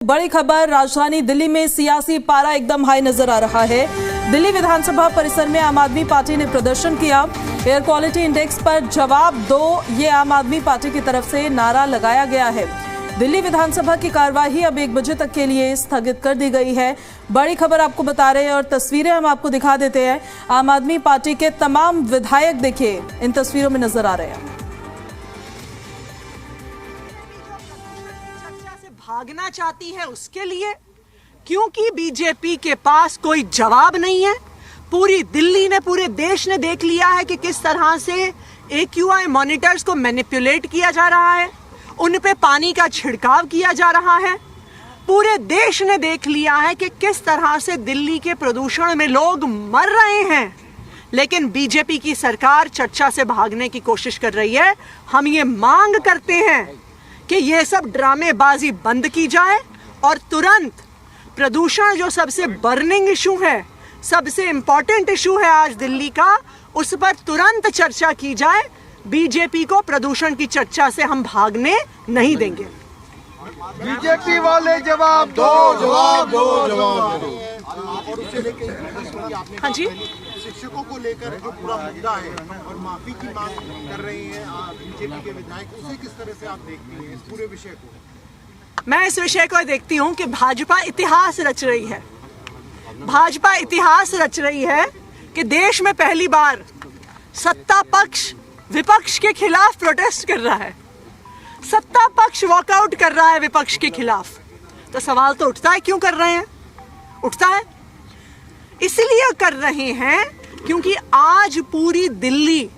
बड़ी खबर, राजधानी दिल्ली में सियासी पारा एकदम हाई नजर आ रहा है। दिल्ली विधानसभा परिसर में आम आदमी पार्टी ने प्रदर्शन किया। एयर क्वालिटी इंडेक्स पर जवाब दो, ये आम आदमी पार्टी की तरफ से नारा लगाया गया है। दिल्ली विधानसभा की कार्यवाही अब 1 बजे तक के लिए स्थगित कर दी गई है। बड़ी खबर आपको बता रहे हैं और तस्वीरें हम आपको दिखा देते हैं। आम आदमी पार्टी के तमाम विधायक देखिए इन तस्वीरों में नजर आ रहे हैं। भागना चाहती है उसके लिए, क्योंकि बीजेपी के पास कोई जवाब नहीं है। पूरी दिल्ली ने, पूरे देश ने देख लिया है कि किस तरह से AQI मॉनिटर्स को मैनिपुलेट किया जा रहा है, उन पे पानी का छिड़काव किया जा रहा है। पूरे देश ने देख लिया है कि किस तरह से दिल्ली के प्रदूषण में लोग मर रहे हैं, लेकिन बीजेपी की सरकार चर्चा से भागने की कोशिश कर रही है। हम ये मांग करते हैं कि ये सब ड्रामेबाजी बंद की जाए और तुरंत प्रदूषण जो सबसे बर्निंग इशू है, सबसे इंपॉर्टेंट इशू है आज दिल्ली का, उस पर तुरंत चर्चा की जाए। बीजेपी को प्रदूषण की चर्चा से हम भागने नहीं देंगे। बीजेपी वाले जवाब दो, जवाब दो, जवाब दो। हाँ जी, शिक्षकों को लेकर जो पूरा मुद्दा है और माफी की मांग कर रहे हैं बीजेपी के विधायक, उसे किस तरह से आप देखती हैं इस पूरे विषय को? मैं इस विषय को देखती हूँ कि भाजपा इतिहास रच रही है। भाजपा इतिहास रच रही है कि देश में पहली बार सत्ता पक्ष विपक्ष के खिलाफ प्रोटेस्ट कर रहा है, सत्ता पक्ष वॉकआउट कर रहा है विपक्ष के खिलाफ। तो सवाल तो उठता है, क्यों कर रहे हैं? उठता है इसलिए कर रहे हैं क्योंकि आज पूरी दिल्ली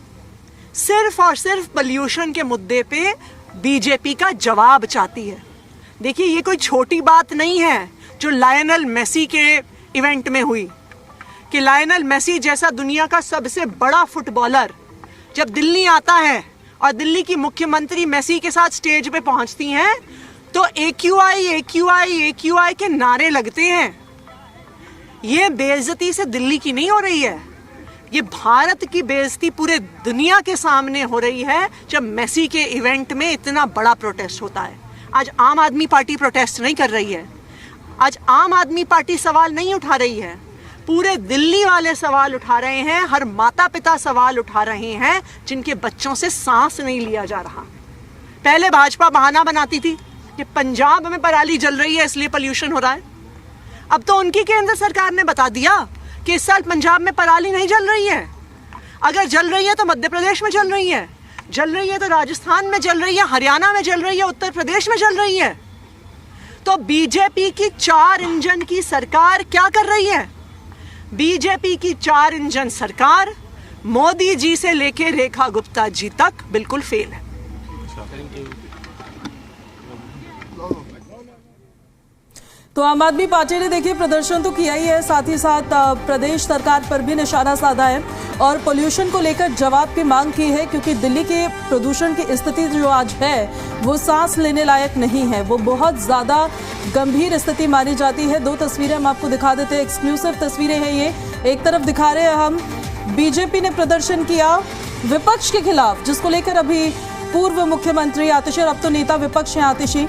सिर्फ और सिर्फ पोल्यूशन के मुद्दे पे बीजेपी का जवाब चाहती है। देखिए, ये कोई छोटी बात नहीं है जो लायनल मेसी के इवेंट में हुई, कि लायनल मेसी जैसा दुनिया का सबसे बड़ा फुटबॉलर जब दिल्ली आता है और दिल्ली की मुख्यमंत्री मेसी के साथ स्टेज पे पहुंचती हैं तो AQI के नारे लगते हैं। ये बेइज्जती से दिल्ली की नहीं हो रही है, ये भारत की बेइज्जती पूरे दुनिया के सामने हो रही है जब मेसी के इवेंट में इतना बड़ा प्रोटेस्ट होता है। आज आम आदमी पार्टी प्रोटेस्ट नहीं कर रही है, आज आम आदमी पार्टी सवाल नहीं उठा रही है, पूरे दिल्ली वाले सवाल उठा रहे हैं। हर माता पिता सवाल उठा रहे हैं जिनके बच्चों से सांस नहीं लिया जा रहा। पहले भाजपा बहाना बनाती थी कि पंजाब में पराली जल रही है इसलिए पोल्यूशन हो रहा है। अब तो उनकी केंद्र सरकार ने बता दिया कि इस साल पंजाब में पराली नहीं जल रही है। अगर जल रही है तो मध्य प्रदेश में जल रही है, जल रही है तो राजस्थान में जल रही है, हरियाणा में जल रही है, उत्तर प्रदेश में जल रही है। तो बीजेपी की 4 इंजन की सरकार क्या कर रही है? बीजेपी की 4 इंजन सरकार मोदी जी से लेके रेखा गुप्ता जी तक बिल्कुल फेल है। तो आम आदमी पार्टी ने देखिए प्रदर्शन तो किया ही है, साथ ही साथ प्रदेश सरकार पर भी निशाना साधा है और पोल्यूशन को लेकर जवाब की मांग की है, क्योंकि दिल्ली के प्रदूषण की स्थिति जो आज है वो सांस लेने लायक नहीं है, वो बहुत ज़्यादा गंभीर स्थिति मानी जाती है। 2 तस्वीरें हम आपको दिखा देते हैं, एक्सक्लूसिव तस्वीरें हैं ये। एक तरफ दिखा रहे हैं हम, बीजेपी ने प्रदर्शन किया विपक्ष के खिलाफ, जिसको लेकर अभी पूर्व मुख्यमंत्री आतिशी और अब तो नेता विपक्ष हैं आतिशी,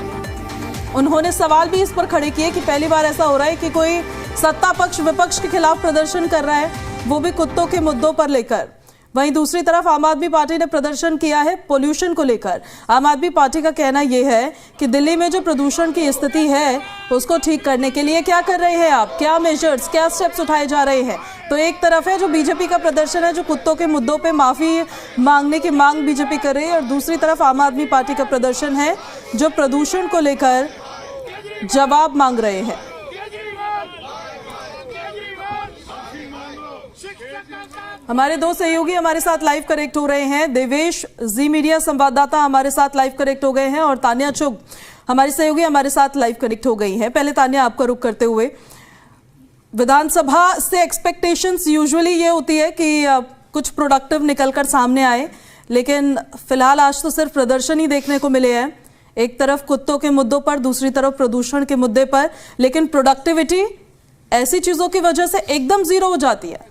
उन्होंने सवाल भी इस पर खड़े किए कि पहली बार ऐसा हो रहा है कि कोई सत्ता पक्ष विपक्ष के खिलाफ प्रदर्शन कर रहा है, वो भी कुत्तों के मुद्दों पर लेकर। वहीं दूसरी तरफ आम आदमी पार्टी ने प्रदर्शन किया है पोल्यूशन को लेकर। आम आदमी पार्टी का कहना यह है कि दिल्ली में जो प्रदूषण की स्थिति है उसको ठीक करने के लिए क्या कर रहे हैं आप, क्या मेजर्स, क्या स्टेप्स उठाए जा रहे हैं। तो एक तरफ है जो बीजेपी का प्रदर्शन है, जो कुत्तों के मुद्दों पे माफी मांगने की मांग बीजेपी कर रही है, और दूसरी तरफ आम आदमी पार्टी का प्रदर्शन है जो प्रदूषण को लेकर जवाब मांग रहे हैं। हमारे 2 सहयोगी हमारे साथ लाइव कनेक्ट हो रहे हैं। देवेश जी मीडिया संवाददाता हमारे साथ लाइव कनेक्ट हो गए हैं और तान्या चुग हमारी सहयोगी हमारे साथ लाइव कनेक्ट हो गई हैं। पहले तान्या, आपका रुख करते हुए, विधानसभा से एक्सपेक्टेशंस यूजुअली ये होती है कि कुछ प्रोडक्टिव निकलकर सामने आए, लेकिन फिलहाल आज तो सिर्फ प्रदर्शन ही देखने को मिले हैं। एक तरफ कुत्तों के मुद्दों पर, दूसरी तरफ प्रदूषण के मुद्दे पर, लेकिन प्रोडक्टिविटी ऐसी चीजों की वजह से एकदम जीरो हो जाती है।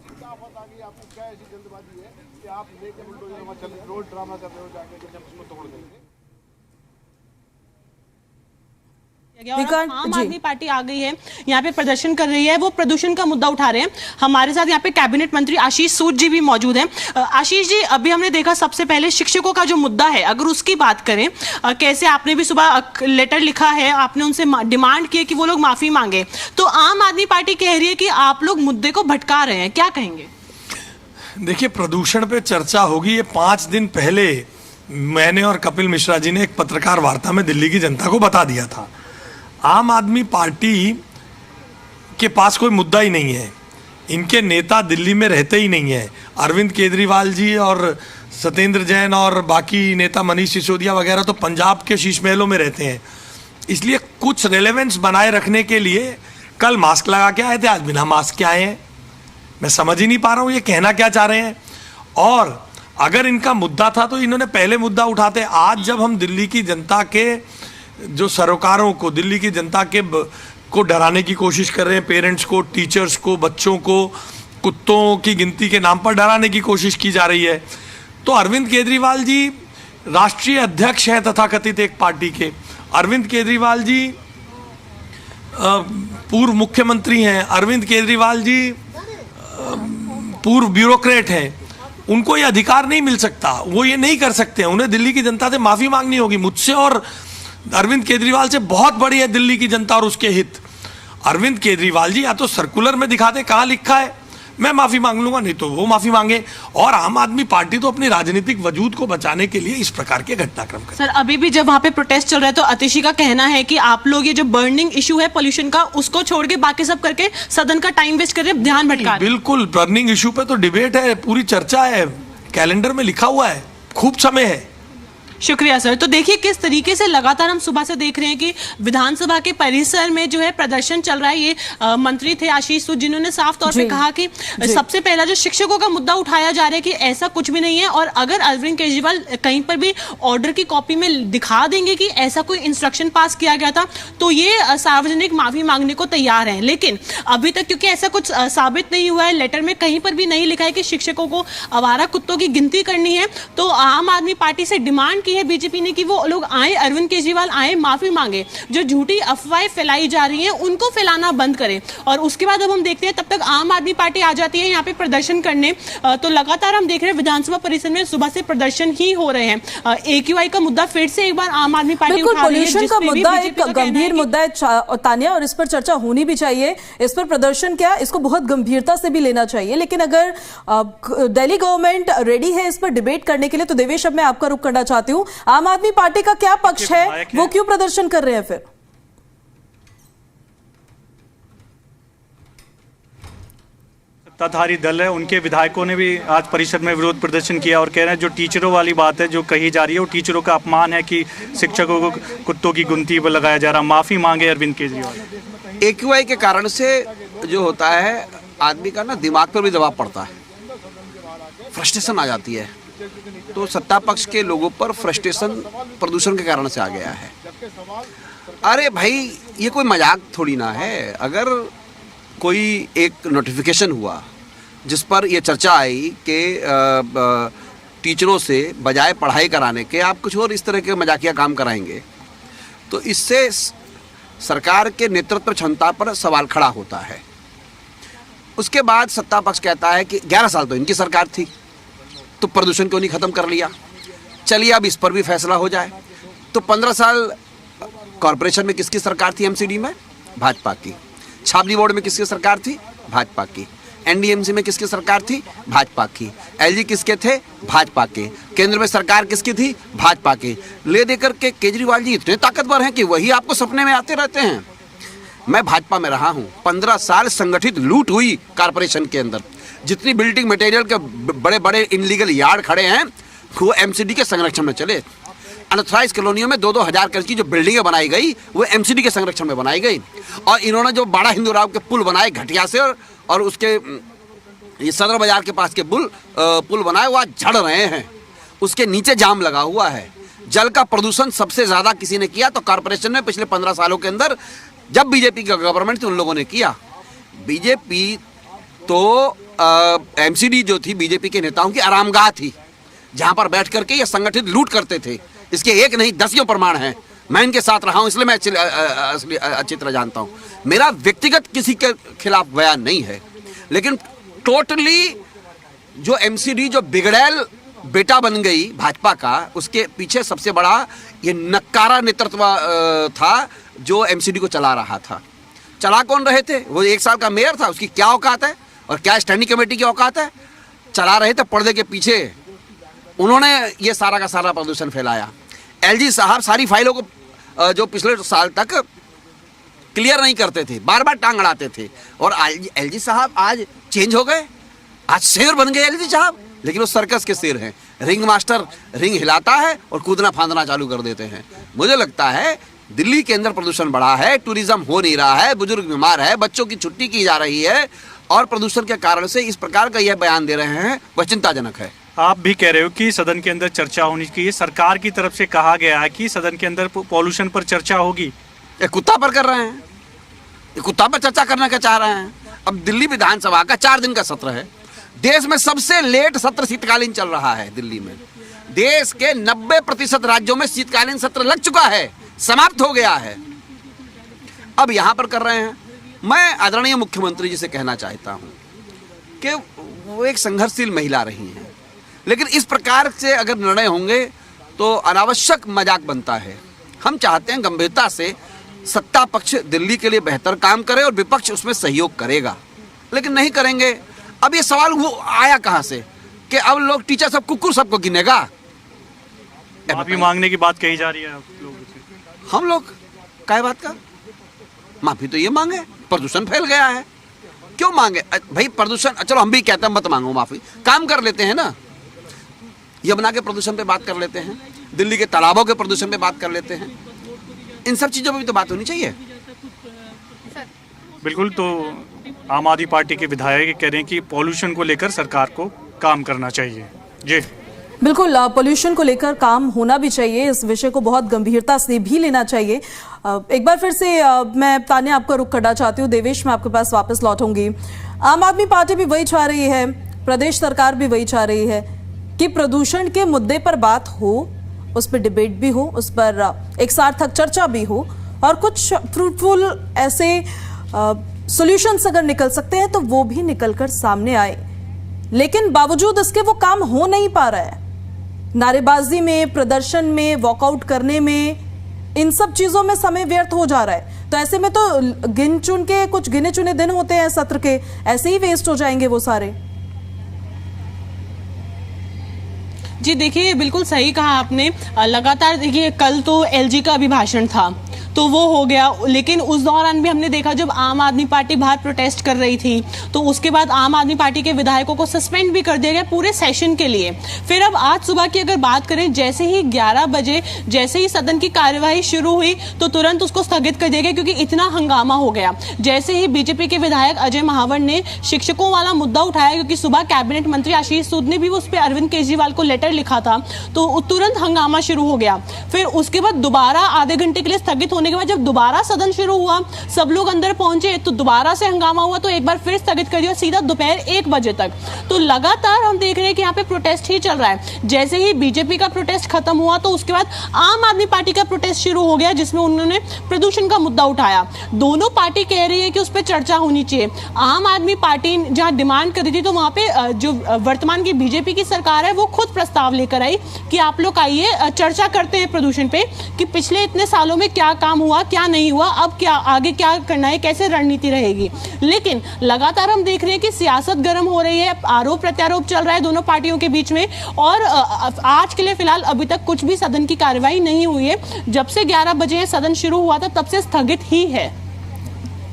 विकांत आम जी। आदमी पार्टी आ गई है, यहाँ पे प्रदर्शन कर रही है, वो प्रदूषण का मुद्दा उठा रहे हैं। हमारे साथ यहाँ पे कैबिनेट मंत्री आशीष सूद जी भी मौजूद हैं। आशीष जी, अभी हमने देखा सबसे पहले शिक्षकों का जो मुद्दा है, अगर उसकी बात करें, कैसे आपने भी सुबह लेटर लिखा है, आपने उनसे डिमांड की है कि वो लोग माफी मांगे, तो आम आदमी पार्टी कह रही है कि आप लोग मुद्दे को भटका रहे हैं, क्या कहेंगे? देखिए, प्रदूषण पे चर्चा होगी, ये 5 दिन पहले मैंने और कपिल मिश्रा जी ने एक पत्रकार वार्ता में दिल्ली की जनता को बता दिया था। आम आदमी पार्टी के पास कोई मुद्दा ही नहीं है, इनके नेता दिल्ली में रहते ही नहीं है। अरविंद केजरीवाल जी और सत्येंद्र जैन और बाकी नेता मनीष सिसोदिया वगैरह तो पंजाब के शीश महलों में रहते हैं, इसलिए कुछ रेलेवेंस बनाए रखने के लिए कल मास्क लगा के आए थे, आज बिना मास्क के आए हैं। मैं समझ ही नहीं पा रहा हूँ ये कहना क्या चाह रहे हैं। और अगर इनका मुद्दा था तो इन्होंने पहले मुद्दा उठाते। आज जब हम दिल्ली की जनता के जो सरोकारों को, दिल्ली की जनता के को डराने की कोशिश कर रहे हैं, पेरेंट्स को, टीचर्स को, बच्चों को कुत्तों की गिनती के नाम पर डराने की कोशिश की जा रही है, तो अरविंद केजरीवाल जी राष्ट्रीय अध्यक्ष हैं तथाकथित एक पार्टी के। अरविंद केजरीवाल जी पूर्व मुख्यमंत्री हैं, अरविंद केजरीवाल जी पूर्व ब्यूरोक्रेट हैं, उनको ये अधिकार नहीं मिल सकता, वो ये नहीं कर सकते हैं। उन्हें दिल्ली की जनता से माफी मांगनी होगी। मुझसे और अरविंद केजरीवाल से बहुत बड़ी है दिल्ली की जनता और उसके हित। अरविंद केजरीवाल जी या तो सर्कुलर में दिखा दे कहाँ लिखा है, मैं माफी मांग लूंगा, नहीं तो वो माफी मांगे। और आम आदमी पार्टी तो अपनी राजनीतिक वजूद को बचाने के लिए इस प्रकार के घटनाक्रम करे। सर, अभी भी जब वहाँ पे प्रोटेस्ट चल रहा है तो अतिशी का कहना है कि आप लोग ये जो बर्निंग इशू है पोल्यूशन का, उसको छोड़ के बाकी सब करके सदन का टाइम वेस्ट कर रहे हैं, ध्यान भटका रहे हैं। बिल्कुल, बर्निंग इशू पे तो डिबेट है, पूरी चर्चा है, कैलेंडर में लिखा हुआ है, खूब समय है। शुक्रिया सर। तो देखिए किस तरीके से लगातार हम सुबह से देख रहे हैं कि विधानसभा के परिसर में जो है प्रदर्शन चल रहा है। ये मंत्री थे आशीष सूद, जिन्होंने साफ तौर पे कहा कि सबसे पहला जो शिक्षकों का मुद्दा उठाया जा रहा है कि ऐसा कुछ भी नहीं है, और अगर अरविंद केजरीवाल कहीं पर भी ऑर्डर की कॉपी में दिखा देंगे कि ऐसा कोई इंस्ट्रक्शन पास किया गया था तो ये सार्वजनिक माफी मांगने को तैयार हैं। लेकिन अभी तक क्योंकि ऐसा कुछ साबित नहीं हुआ है, लेटर में कहीं पर भी नहीं लिखा है कि शिक्षकों को आवारा कुत्तों की गिनती करनी है, तो आम आदमी पार्टी से डिमांड है बीजेपी ने कि वो लोग आए, अरविंद केजरीवाल आए, माफी मांगे, जो झूठी अफवाहें फैलाई जा रही हैं उनको फैलाना बंद करें। और उसके बाद अब हम देखते हैं, तब तक आम आदमी पार्टी आ जाती है यहाँ पे प्रदर्शन करने। तो लगातार हम देख रहे हैं विधानसभा परिसर में सुबह से प्रदर्शन ही हो रहे हैं। AQI का मुद्दा फिर से एक बार आम आदमी पार्टी उठा रही है, पोल्यूशन का मुद्दा एक गंभीर मुद्दा है तानिया, और इस पर चर्चा होनी भी चाहिए। इस पर प्रदर्शन क्या, इसको बहुत गंभीरता से भी लेना चाहिए। लेकिन अगर दिल्ली गवर्नमेंट रेडी है इस पर डिबेट करने के लिए, तो देवेश अब मैं आपका रुख करना चाहती हूँ, आम आदमी पार्टी का क्या पक्ष है, वो क्यों प्रदर्शन कर रहे हैं फिर? सत्ताधारी दल है, उनके विधायकों ने भी आज परिषद में विरोध प्रदर्शन किया और कह रहे हैं जो टीचरों वाली बात है जो कही जा रही है वो टीचरों का अपमान है कि शिक्षकों को कुत्तों की गिनती पर लगाया जा रहा। माफी मांगे अरविंद केजरीवाल। AQI के कारण से जो होता है, आदमी का ना दिमाग पर भी दबाव पड़ता है, फ्रस्ट्रेशन आ जाती है। तो सत्ता पक्ष के लोगों पर फ्रस्ट्रेशन प्रदूषण के कारण से आ गया है। अरे भाई, ये कोई मजाक थोड़ी ना है। अगर कोई एक नोटिफिकेशन हुआ जिस पर यह चर्चा आई कि टीचरों से बजाय पढ़ाई कराने के आप कुछ और इस तरह के मजाकिया काम कराएंगे, तो इससे सरकार के नेतृत्व क्षमता पर सवाल खड़ा होता है। उसके बाद सत्ता पक्ष कहता है कि 11 साल तो इनकी सरकार थी, तो प्रदूषण क्यों नहीं खत्म कर लिया, चलिए अब इस पर भी फैसला हो जाए। तो 15 साल कॉरपोरेशन में किसकी सरकार थी? MCD में भाजपा की। छावनी बोर्ड में किसकी सरकार थी? भाजपा की। NDMC में किसकी सरकार थी? भाजपा की। LG किसके थे? भाजपा के। केंद्र में सरकार किसकी थी? भाजपा की। ले देकर के केजरीवाल जी इतने ताकतवर हैं कि वही आपको सपने में आते रहते हैं। मैं भाजपा में रहा हूँ, 15 साल संगठित लूट हुई कॉरपोरेशन के अंदर। जितनी बिल्डिंग मटेरियल के बड़े बड़े इनलीगल यार्ड खड़े हैं वो MCD के संरक्षण में चले। अनथराइज कॉलोनियों में 2-2 हज़ार गज की जो बिल्डिंगें बनाई गई वो MCD के संरक्षण में बनाई गई। और इन्होंने जो बाड़ा हिंदूराव के पुल बनाए घटिया से, और उसके ये सदर बाजार के पास के पुल बनाए वो आज झड़ रहे हैं, उसके नीचे जाम लगा हुआ है। जल का प्रदूषण सबसे ज़्यादा किसी ने किया तो कॉरपोरेशन में पिछले 15 सालों के अंदर, जब बीजेपी का गवर्नमेंट थी उन लोगों ने किया। बीजेपी तो MCD जो थी बीजेपी के नेताओं की आरामगाह थी, जहाँ पर बैठ करके ये संगठित लूट करते थे। इसके एक नहीं 10 प्रमाण हैं। मैं इनके साथ रहा हूं, इसलिए मैं अच्छी तरह जानता हूं। मेरा व्यक्तिगत किसी के खिलाफ बयान नहीं है, लेकिन टोटली जो एमसीडी जो बिगड़ैल बेटा बन गई भाजपा का, उसके पीछे सबसे बड़ा ये नक्कारा नेतृत्व था जो एमसीडी को चला रहा था। चला कौन रहे थे? वो 1 साल का मेयर था, उसकी क्या औकात है और क्या स्टैंडिंग कमेटी की औकात है? चला रहे थे पर्दे के पीछे, उन्होंने ये सारा का सारा प्रदूषण फैलाया। एलजी साहब सारी फाइलों को जो पिछले साल तक क्लियर नहीं करते थे, बार बार टांग अड़ाते थे, और एलजी साहब आज चेंज हो गए, आज शेर बन गए एलजी साहब। लेकिन वो सर्कस के शेर हैं, रिंग मास्टर रिंग हिलाता है और कूदना फांदना चालू कर देते हैं। मुझे लगता है दिल्ली के अंदर प्रदूषण बढ़ा है, टूरिज्म हो नहीं रहा है, बुजुर्ग बीमार है, बच्चों की छुट्टी की जा रही है, और प्रदूषण के कारण से इस प्रकार का यह बयान दे रहे हैं, वह चिंताजनक है। आप भी कह रहे हो कि सदन के अंदर चर्चा होनी चाहिए, सरकार की तरफ से कहा गया है कि सदन के अंदर पॉल्यूशन पर चर्चा होगी। ये कुत्ता पर कर रहे हैं, ये कुत्ता पर चर्चा करना क्या चाह रहे हैं? अब दिल्ली विधानसभा का 4 दिन का सत्र है, देश में सबसे लेट सत्र शीतकालीन चल रहा है दिल्ली में। देश के 90% राज्यों में शीतकालीन सत्र लग चुका है, समाप्त हो गया है, अब यहां पर कर रहे हैं। मैं आदरणीय मुख्यमंत्री जी से कहना चाहता हूं कि वो एक संघर्षशील महिला रही हैं, लेकिन इस प्रकार से अगर निर्णय होंगे तो अनावश्यक मजाक बनता है। हम चाहते हैं गंभीरता से सत्ता पक्ष दिल्ली के लिए बेहतर काम करे और विपक्ष उसमें सहयोग करेगा, लेकिन नहीं करेंगे। अब ये सवाल वो आया कहां से कि अब लोग टीचर सब कुकुर सबको गिनेगा? माफी मांगने की बात कही जा रही है आप लोगों से। हम लोग क्या बात का माफी तो ये मांगे, प्रदूषण फैल गया है, क्यों मांगे भाई प्रदूषण? चलो हम भी कहते हैं मत मांगो माफी, काम कर लेते हैं ना, यमुना के प्रदूषण पे बात कर लेते हैं, दिल्ली के तालाबों के प्रदूषण पे बात कर लेते हैं, इन सब चीजों पे भी तो बात होनी चाहिए। बिल्कुल, तो आम आदमी पार्टी के विधायक कह रहे हैं कि पॉल्यूशन को लेकर सरकार को काम करना चाहिए। जी बिल्कुल, पॉल्यूशन को लेकर काम होना भी चाहिए, इस विषय को बहुत गंभीरता से भी लेना चाहिए। एक बार फिर से मैं तान्या आपका रुख करना चाहती हूँ, देवेश मैं आपके पास वापस लौटूंगी। आम आदमी पार्टी भी वही चाह रही है, प्रदेश सरकार भी वही चाह रही है कि प्रदूषण के मुद्दे पर बात हो, उस पर डिबेट भी हो, उस पर एक सार्थक चर्चा भी हो, और कुछ फ्रूटफुल ऐसे सॉल्यूशंस अगर निकल सकते हैं तो वो भी निकलकर सामने आए। लेकिन बावजूद इसके वो काम हो नहीं पा रहा है। नारेबाजी में, प्रदर्शन में, वॉकआउट करने में, इन सब चीजों में समय व्यर्थ हो जा रहा है। तो ऐसे में तो गिन चुन के कुछ गिने चुने दिन होते हैं सत्र के, ऐसे ही वेस्ट हो जाएंगे वो सारे। जी देखिए, बिल्कुल सही कहा आपने। लगातार देखिए, कल तो एलजी का अभिभाषण था तो वो हो गया, लेकिन उस दौरान भी हमने देखा जब आम आदमी पार्टी बाहर प्रोटेस्ट कर रही थी तो उसके बाद आम आदमी पार्टी के विधायकों को सस्पेंड भी कर दिया गया पूरे सेशन के लिए। फिर अब आज सुबह की अगर बात करें, जैसे ही 11 बजे जैसे ही सदन की कार्यवाही शुरू हुई तो तुरंत उसको स्थगित कर दिया गया, क्योंकि इतना हंगामा हो गया। जैसे ही बीजेपी के विधायक अजय महावर ने शिक्षकों वाला मुद्दा उठाया, क्योंकि सुबह कैबिनेट मंत्री आशीष सूद ने भी उस पर अरविंद केजरीवाल को लेटर लिखा था, तो तुरंत हंगामा शुरू हो गया। फिर उसके बाद दोबारा आधे घंटे के लिए स्थगित होने के बाद जब दोबारा सदन शुरू हुआ, सब लोग अंदर पहुंचे तो दोबारा से हंगामा हुआ, तो एक बार फिर स्थगित कर दिया सीधा दोपहर 1 बजे तक। तो लगातार हम देख रहे हैं कि यहाँ पे प्रोटेस्ट ही चल रहा है। जैसे ही बीजेपी का प्रोटेस्ट खत्म हुआ तो उसके बाद आम आदमी पार्टी का प्रोटेस्ट शुरू हो गया, जिसमें उन्होंने प्रदूषण का मुद्दा उठाया। दोनों पार्टी कह रही है कि उस पर चर्चा होनी चाहिए। आम आदमी पार्टी जहां डिमांड कर रही थी तो वहां पे जो वर्तमान की बीजेपी की सरकार है वो खुद प्रस्ताव लेकर आई कि आप लोग आइए चर्चा करते हैं प्रदूषण पे, कि पिछले इतने सालों में क्या काम हुआ, क्या नहीं हुआ, अब क्या आगे क्या करना है, कैसे रणनीति रहेगी। लेकिन लगातार हम देख रहे हैं कि सियासत गर्म हो रही है, आरोप प्रत्यारोप चल रहा है दोनों पार्टियों के बीच में, और आज के लिए फिलहाल अभी तक कुछ भी सदन की कार्यवाही नहीं हुई है। जब से 11 बजे सदन शुरू हुआ था तब से स्थगित ही है।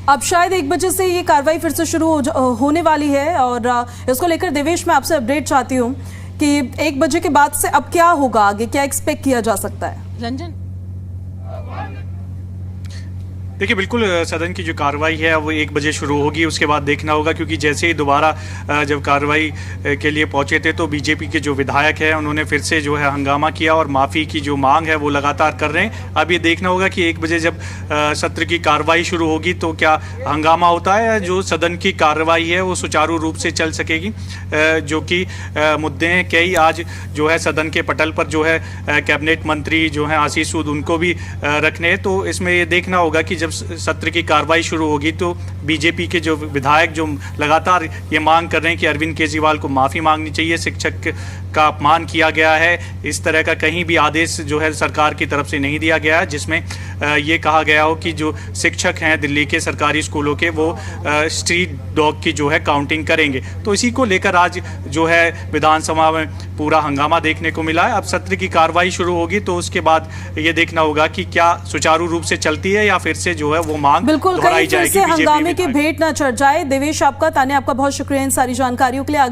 अब शायद 1 बजे से ये कार्रवाई फिर से शुरू होने वाली है, और इसको लेकर देवेश मैं आपसे अपडेट चाहती हूँ कि 1 बजे के बाद से अब क्या होगा, आगे क्या एक्सपेक्ट किया जा सकता है? रंजन, देखिए बिल्कुल सदन की जो कार्रवाई है वो 1 बजे शुरू होगी, उसके बाद देखना होगा, क्योंकि जैसे ही दोबारा जब कार्रवाई के लिए पहुंचे थे तो बीजेपी के जो विधायक हैं उन्होंने फिर से जो है हंगामा किया और माफ़ी की जो मांग है वो लगातार कर रहे हैं। अब ये देखना होगा कि 1 बजे जब सत्र की कार्रवाई शुरू होगी तो क्या हंगामा होता है या जो सदन की कार्रवाई है वो सुचारू रूप से चल सकेगी, जो कि मुद्दे हैं कई आज जो है सदन के पटल पर जो है कैबिनेट मंत्री जो है आशीष सूद उनको भी रखने हैं। तो इसमें ये देखना होगा कि जब सत्र की कार्रवाई शुरू होगी तो बीजेपी के जो विधायक जो लगातार ये मांग कर रहे हैं कि अरविंद केजरीवाल को माफ़ी मांगनी चाहिए, शिक्षक का अपमान किया गया है, इस तरह का कहीं भी आदेश जो है सरकार की तरफ से नहीं दिया गया है जिसमें ये कहा गया हो कि जो शिक्षक हैं दिल्ली के सरकारी स्कूलों के वो स्ट्रीट डॉग की जो है काउंटिंग करेंगे। तो इसी को लेकर आज जो है विधानसभा में पूरा हंगामा देखने को मिला है। अब सत्र की कार्रवाई शुरू होगी तो उसके बाद ये देखना होगा कि क्या सुचारू रूप से चलती है या फिर से जो है वो मांग बिल्कुल दोहराई कहीं फिर जाएगी। से हंगामे की भेंट न चढ़ जाए। देवेश आपका, ताने आपका बहुत शुक्रिया इन सारी जानकारियों के लिए। आगे